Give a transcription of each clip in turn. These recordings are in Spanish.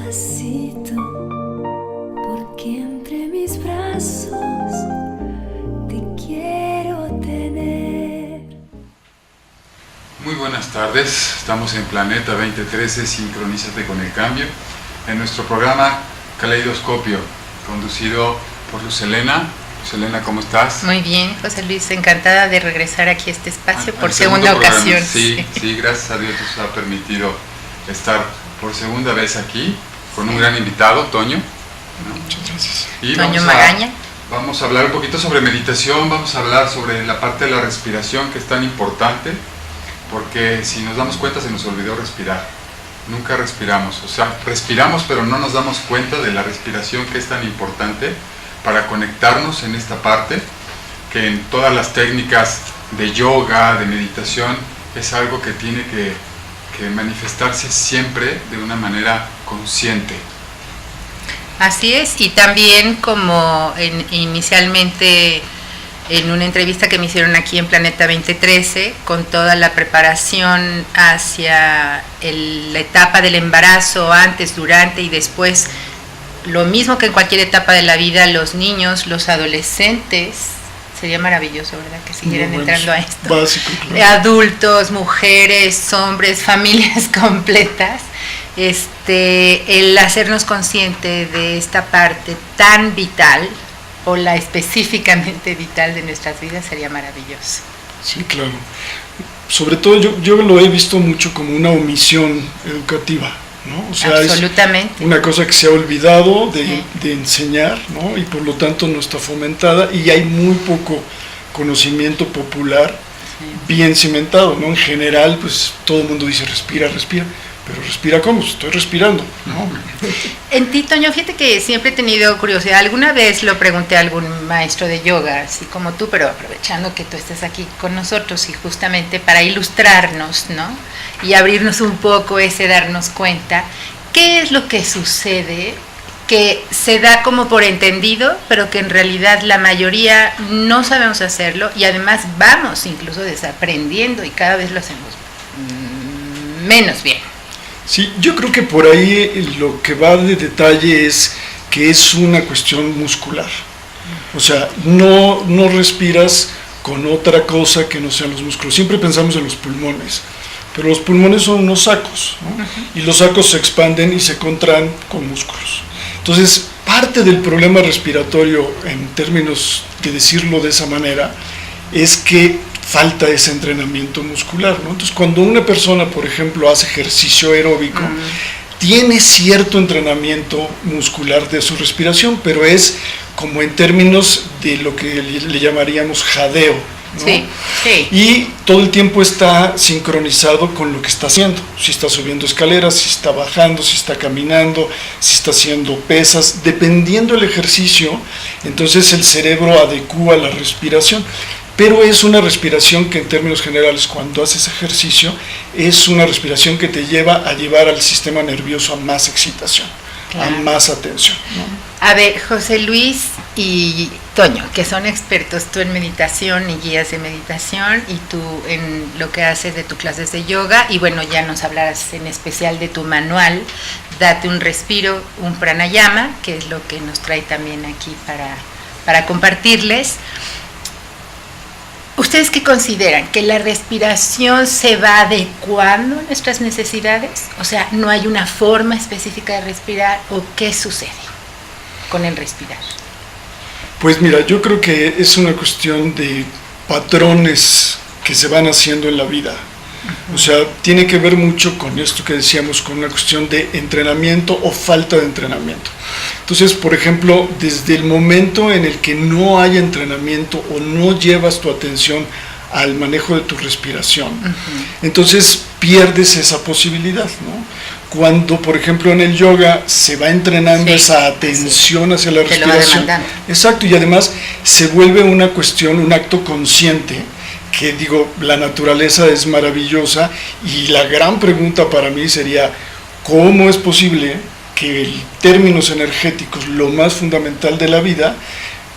despacito, porque entre mis brazos te quiero tener. Muy buenas tardes, estamos en Planeta 2013, Sincronízate con el Cambio, en nuestro programa Caleidoscopio, conducido por Luz Helena. Luz Helena, ¿cómo estás? Muy bien, José Luis, encantada de regresar aquí a este espacio por segunda ocasión. Sí, gracias a Dios nos ha permitido estar por segunda vez aquí, con un gran invitado, Toño. Muchas gracias. Y Toño Magaña. Vamos a hablar un poquito sobre meditación, vamos a hablar sobre la parte de la respiración, que es tan importante, porque si nos damos cuenta se nos olvidó respirar. Nunca respiramos, o sea, respiramos pero no nos damos cuenta de la respiración, que es tan importante para conectarnos en esta parte, que en todas las técnicas de yoga, de meditación, es algo que tiene que manifestarse siempre de una manera consciente. Así es, y también como inicialmente en una entrevista que me hicieron aquí en Planeta 2013, con toda la preparación hacia la etapa del embarazo, antes, durante y después, lo mismo que en cualquier etapa de la vida, los niños, los adolescentes, sería maravilloso, ¿verdad?, que siguieran entrando a esto. Básico, claro. Adultos, mujeres, hombres, familias completas, el hacernos consciente de esta parte tan vital, o la específicamente vital de nuestras vidas, sería maravilloso. Sí, claro. Sobre todo yo lo he visto mucho como una omisión educativa, ¿no? O sea, absolutamente. Es una cosa que se ha olvidado de enseñar, ¿no? Y por lo tanto no está fomentada, y hay muy poco conocimiento popular bien cimentado, ¿no? En general, pues todo el mundo dice respira, pero respira ¿cómo? Estoy respirando, ¿no? En ti, Toño, fíjate que siempre he tenido curiosidad. Alguna vez lo pregunté a algún maestro de yoga, así como tú, pero aprovechando que tú estás aquí con nosotros y justamente para ilustrarnos, ¿no? Y abrirnos un poco darnos cuenta, ¿qué es lo que sucede que se da como por entendido, pero que en realidad la mayoría no sabemos hacerlo, y además vamos incluso desaprendiendo y cada vez lo hacemos menos bien? Sí, yo creo que por ahí lo que va de detalle es que es una cuestión muscular. O sea, no respiras con otra cosa que no sean los músculos. Siempre pensamos en los pulmones, pero los pulmones son unos sacos, ¿no? Y los sacos se expanden y se contraen con músculos. Entonces, parte del problema respiratorio, en términos de decirlo de esa manera, es que falta ese entrenamiento muscular, ¿no? Entonces, cuando una persona, por ejemplo, hace ejercicio aeróbico, tiene cierto entrenamiento muscular de su respiración, pero es como en términos de lo que le llamaríamos jadeo, ¿no? Sí. Y todo el tiempo está sincronizado con lo que está haciendo. Si está subiendo escaleras, si está bajando, si está caminando, si está haciendo pesas, dependiendo del ejercicio, entonces el cerebro adecúa la respiración. Pero es una respiración que en términos generales, cuando haces ejercicio, es una respiración que te lleva a llevar al sistema nervioso a más excitación, claro, a más atención, ¿no? A ver, José Luis y Toño, que son expertos, tú en meditación y guías de meditación, y tú en lo que haces de tus clases de yoga, y bueno, ya nos hablarás en especial de tu manual, Date un respiro, un pranayama, que es lo que nos trae también aquí para compartirles. ¿Ustedes qué consideran? ¿Que la respiración se va adecuando a nuestras necesidades? O sea, ¿no hay una forma específica de respirar? ¿O qué sucede con el respirar? Pues mira, yo creo que es una cuestión de patrones que se van haciendo en la vida. O sea, tiene que ver mucho con esto que decíamos, con una cuestión de entrenamiento o falta de entrenamiento. Entonces, por ejemplo, desde el momento en el que no hay entrenamiento o no llevas tu atención al manejo de tu respiración, entonces pierdes esa posibilidad, ¿no? Cuando, por ejemplo, en el yoga se va entrenando esa atención hacia la respiración. Exacto, y además se vuelve una cuestión, un acto consciente, que digo, la naturaleza es maravillosa, y la gran pregunta para mí sería, ¿cómo es posible que en términos energéticos, lo más fundamental de la vida,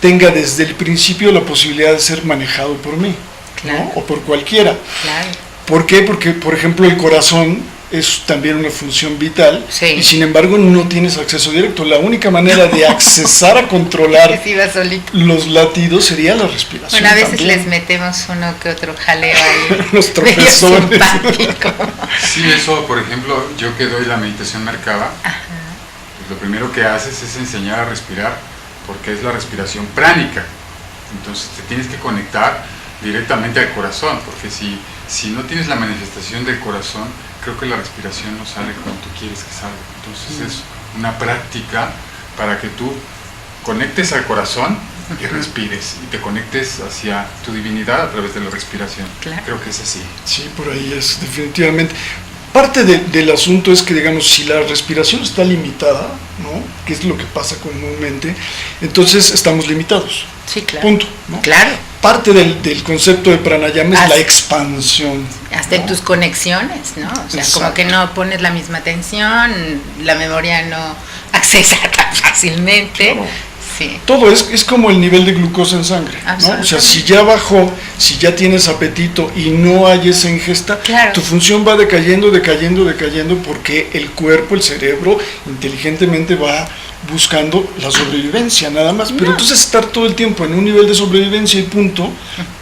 tenga desde el principio la posibilidad de ser manejado por mí, claro, ¿no? O por cualquiera? Claro. ¿Por qué? Porque, por ejemplo, el corazón es también una función vital, Sí. y sin embargo no tienes acceso directo. La única manera de accesar a controlar Que sí va solito. los latidos sería la respiración. Bueno, a veces también. les metemos uno que otro jaleo ahí. Los medio tropezones. simpático. Sí, eso, por ejemplo, yo que doy la meditación Merkaba, pues lo primero que haces es enseñar a respirar, porque es la respiración pránica. Entonces te tienes que conectar directamente al corazón, porque si no tienes la manifestación del corazón, creo que la respiración no sale como tú quieres que salga. Entonces es una práctica para que tú conectes al corazón y respires, y te conectes hacia tu divinidad a través de la respiración. Claro. Creo que es así. Sí, por ahí es, definitivamente. Parte del asunto es que, digamos, si la respiración está limitada, ¿no? Que es lo que pasa comúnmente, entonces estamos limitados. Sí, claro. Punto, ¿no? Claro. Parte del concepto de pranayama es Hasta- la expansión. Hasta en ¿no? tus conexiones, ¿no? O sea, Exacto. como que no pones la misma atención, la memoria no accesa tan fácilmente. Claro. Sí. Todo es como el nivel de glucosa en sangre, ¿no? O sea, Absolutamente. si ya bajó, si ya tienes apetito y no hay esa ingesta, Claro. tu función va decayendo porque el cuerpo, el cerebro, inteligentemente va buscando la sobrevivencia, nada más. Pero No. entonces estar todo el tiempo en un nivel de sobrevivencia y punto,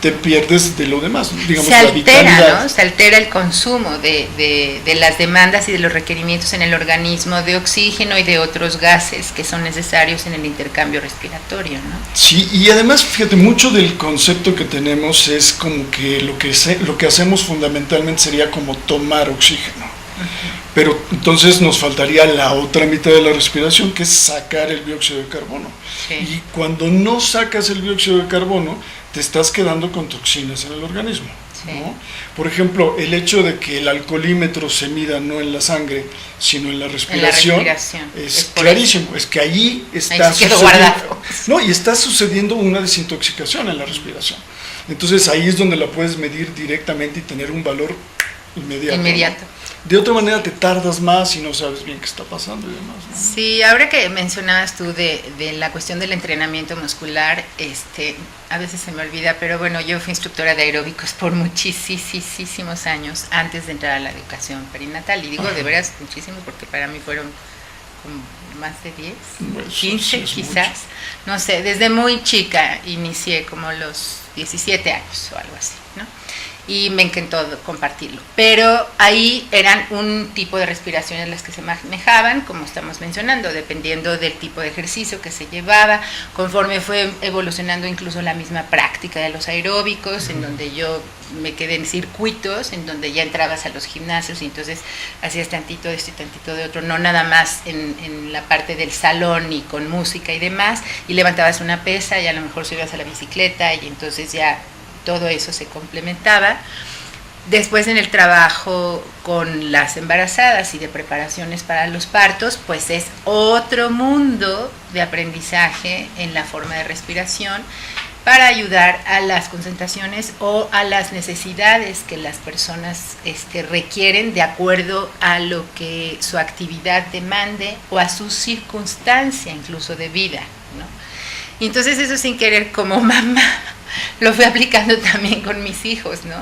te pierdes de lo demás, digamos, Se la altera, vitalidad. ¿no? Se altera el consumo de las demandas y de los requerimientos en el organismo de oxígeno y de otros gases que son necesarios en el intercambio respiratorio, ¿no? Sí, y además, fíjate, mucho del concepto que tenemos es como que lo que hacemos fundamentalmente sería como tomar oxígeno. Pero entonces nos faltaría la otra mitad de la respiración, que es sacar el dióxido de carbono. Sí. Y cuando no sacas el dióxido de carbono, te estás quedando con toxinas en el organismo. Sí. ¿no? Por ejemplo, el hecho de que el alcoholímetro se mida no en la sangre, sino en la respiración, es por clarísimo. Es que allí está Ahí se quedó sucediendo, guardado. no, y está sucediendo una desintoxicación en la respiración. Entonces ahí es donde la puedes medir directamente y tener un valor inmediato. Inmediato. ¿no? De otra manera te tardas más y no sabes bien qué está pasando y demás. ¿no? Sí, ahora que mencionabas tú de la cuestión del entrenamiento muscular, a veces se me olvida, pero bueno, yo fui instructora de aeróbicos por muchísimos años antes de entrar a la educación perinatal, y digo de veras muchísimo porque para mí fueron como más de 10, Bueno, eso 15 sí es quizás, mucho. no sé, desde muy chica inicié como los 17 años o algo así, ¿no? Y me encantó compartirlo. Pero ahí eran un tipo de respiraciones las que se manejaban, como estamos mencionando, dependiendo del tipo de ejercicio que se llevaba, conforme fue evolucionando incluso la misma práctica de los aeróbicos, en donde yo me quedé en circuitos, en donde ya entrabas a los gimnasios y entonces hacías tantito de esto y tantito de otro, no nada más en la parte del salón y con música y demás, y levantabas una pesa y a lo mejor subías a la bicicleta y entonces ya todo eso se complementaba. Después en el trabajo con las embarazadas y de preparaciones para los partos, pues es otro mundo de aprendizaje en la forma de respiración para ayudar a las concentraciones o a las necesidades que las personas requieren de acuerdo a lo que su actividad demande o a su circunstancia incluso de vida, ¿no? Y entonces eso sin querer como mamá lo fui aplicando también con mis hijos, ¿no?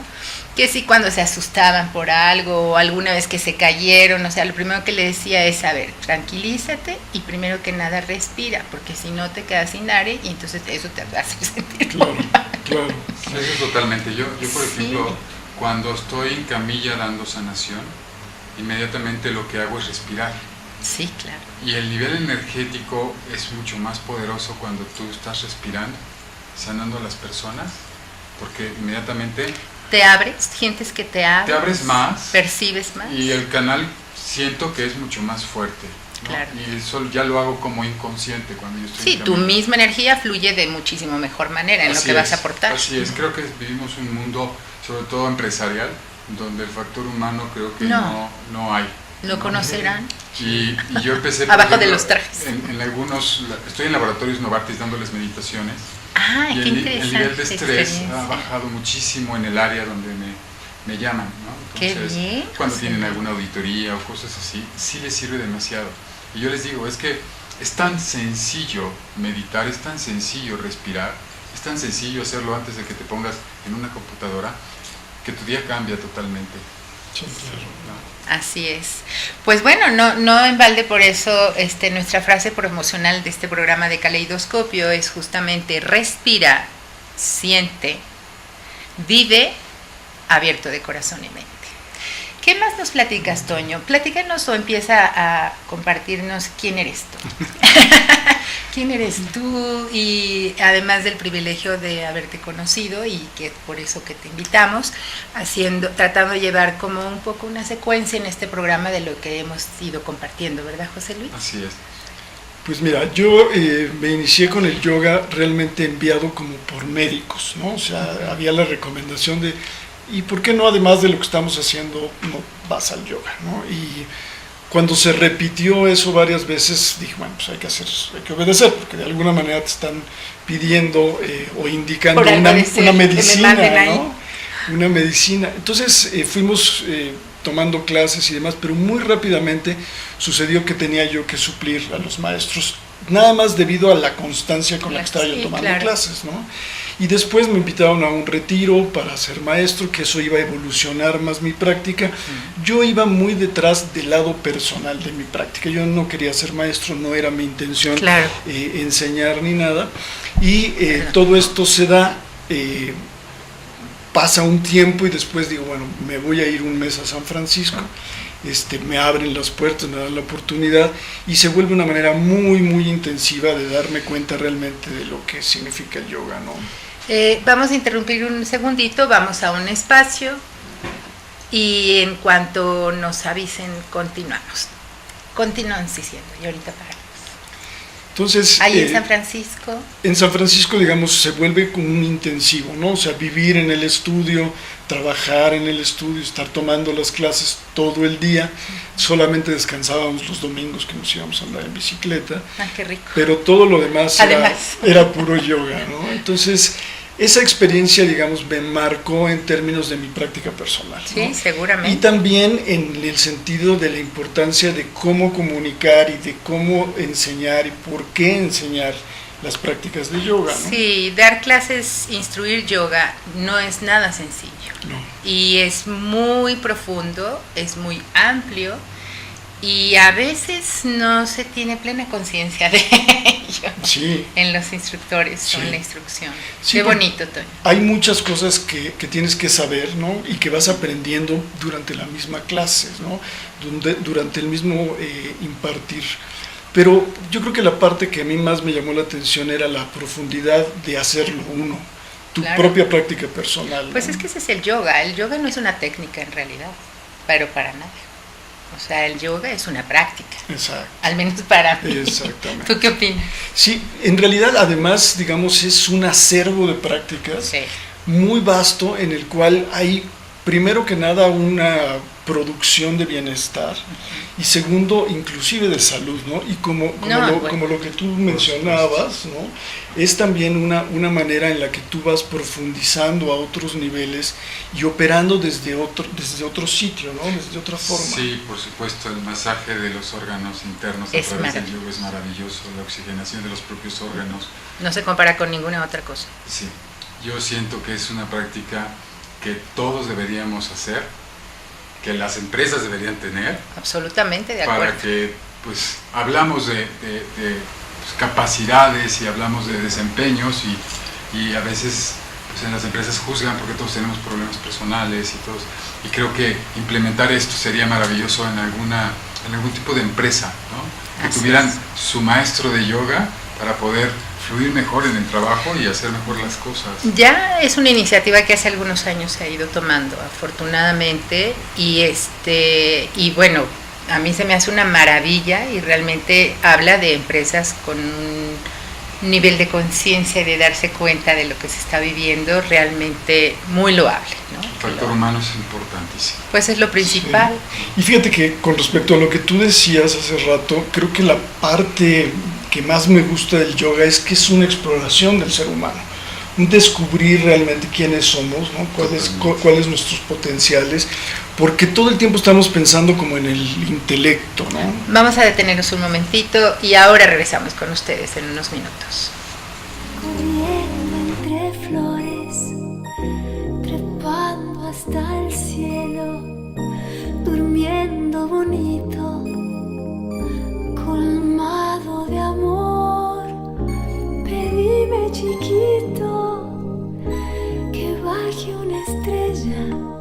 Que si cuando se asustaban por algo o alguna vez que se cayeron, o sea, lo primero que le decía es, a ver, tranquilízate y primero que nada respira, porque si no te quedas sin aire y entonces eso te va a hacer sentir Claro, claro. Eso es totalmente. Yo por Sí. ejemplo, cuando estoy en camilla dando sanación, inmediatamente lo que hago es respirar. Sí, claro. Y el nivel energético es mucho más poderoso cuando tú estás respirando, sanando a las personas, porque inmediatamente Te abres, sientes que te abres más percibes más. y el canal siento que es mucho más fuerte, ¿no? Claro. Y eso ya lo hago como inconsciente cuando yo estoy Sí, en tu camino. misma energía fluye de muchísimo mejor manera en lo Así que vas es, a aportar. Así es, creo que vivimos un mundo, sobre todo empresarial, donde el factor humano creo que No. no hay. Lo conocerán. Y yo empecé, por Abajo de ejemplo, los trajes. en algunos, estoy en laboratorios Novartis dándoles meditaciones. Ah, Y qué el interesante nivel de estrés experiencia. ha bajado muchísimo en el área donde me llaman, ¿no? Qué Entonces, bien, cuando José. tienen alguna auditoría o cosas así, sí les sirve demasiado. Y yo les digo, es que es tan sencillo meditar, es tan sencillo respirar, es tan sencillo hacerlo antes de que te pongas en una computadora, que tu día cambia totalmente. Sí, claro. Así es. Pues bueno, no en balde por eso nuestra frase promocional de este programa de Caleidoscopio es justamente respira, siente, vive abierto de corazón y mente. ¿Qué más nos platicas, Toño? Platícanos o empieza a compartirnos quién eres tú. ¿Quién eres tú? Y además del privilegio de haberte conocido y que por eso que te invitamos, tratando de llevar como un poco una secuencia en este programa de lo que hemos ido compartiendo, ¿verdad, José Luis? Así es. Pues mira, yo me inicié con el yoga realmente enviado como por médicos, ¿no? O sea, había la recomendación de, ¿y por qué no, además de lo que estamos haciendo, no vas al yoga, ¿no? Y cuando se repitió eso varias veces, dije, bueno, pues hay que obedecer, porque de alguna manera te están pidiendo o indicando una medicina, ¿no? Una medicina. Entonces fuimos tomando clases y demás, pero muy rápidamente sucedió que tenía yo que suplir a los maestros, nada más debido a la constancia con la que estaba yo tomando clases, ¿no? Y después me invitaron a un retiro para ser maestro, que eso iba a evolucionar más mi práctica. Yo iba muy detrás del lado personal de mi práctica. Yo no quería ser maestro, no era mi intención enseñar ni nada. Y todo esto se da, pasa un tiempo y después digo, bueno, me voy a ir un mes a San Francisco. Me abren las puertas, me dan la oportunidad y se vuelve una manera muy, muy intensiva de darme cuenta realmente de lo que significa el yoga, ¿no? Vamos a interrumpir un segundito, vamos a un espacio y en cuanto nos avisen continuamos. Continúan diciendo y ahorita paramos. Entonces, ahí en San Francisco. En San Francisco, digamos, se vuelve como un intensivo, ¿no? O sea, vivir en el estudio, trabajar en el estudio, estar tomando las clases todo el día. Solamente descansábamos los domingos que nos íbamos a andar en bicicleta. Ah, qué rico. Pero todo lo demás era puro yoga, ¿no? Entonces, esa experiencia, digamos, me marcó en términos de mi práctica personal, ¿no? Sí, seguramente. Y también en el sentido de la importancia de cómo comunicar y de cómo enseñar y por qué enseñar las prácticas de yoga, ¿no? Sí, dar clases, instruir yoga no es nada sencillo. No. Y es muy profundo, es muy amplio y a veces no se tiene plena conciencia de ello en los instructores o en la instrucción. Qué bonito, Toño. Hay muchas cosas que tienes que saber, ¿no? Y que vas aprendiendo durante la misma clase, ¿no? Durante el mismo impartir. Pero yo creo que la parte que a mí más me llamó la atención era la profundidad de hacerlo uno, tu propia práctica personal. Pues ¿no? es que ese es el yoga. El yoga no es una técnica en realidad, pero para nada. O sea, el yoga es una práctica. Exacto. Al menos para mí. Exactamente. ¿Tú qué opinas? Sí, en realidad además, digamos, es un acervo de prácticas muy vasto en el cual hay, primero que nada, una producción de bienestar y segundo, inclusive de salud, ¿no? Y como lo que tú mencionabas, ¿no? Es también una manera en la que tú vas profundizando a otros niveles y operando desde otro sitio, ¿no? Desde otra forma. Sí, por supuesto, el masaje de los órganos internos a través del yoga es maravilloso, la oxigenación de los propios órganos. No se compara con ninguna otra cosa. Sí, yo siento que es una práctica que todos deberíamos hacer, que las empresas deberían tener. Absolutamente, de acuerdo. Para que, pues, hablamos de capacidades y hablamos de desempeños y a veces pues, en las empresas juzgan porque todos tenemos problemas personales y todos. Y creo que implementar esto sería maravilloso en algún tipo de empresa, ¿no? Que tuvieran su maestro de yoga para poder fluir mejor en el trabajo y hacer mejor las cosas. Ya es una iniciativa que hace algunos años se ha ido tomando, afortunadamente, y bueno, a mí se me hace una maravilla y realmente habla de empresas con un nivel de conciencia y de darse cuenta de lo que se está viviendo realmente muy loable, ¿no? El factor humano es importantísimo. Pues es lo principal. Sí. Y fíjate que con respecto a lo que tú decías hace rato, creo que la parte que más me gusta del yoga es que es una exploración del ser humano, un descubrir realmente quiénes somos, ¿no? Cuáles nuestros potenciales, porque todo el tiempo estamos pensando como en el intelecto, ¿no? Vamos a detenernos un momentito y ahora regresamos con ustedes en unos minutos. Corriendo entre flores, trepando hasta el cielo, mundo bonito, colmado de amor. Pedime chiquito que baje una estrella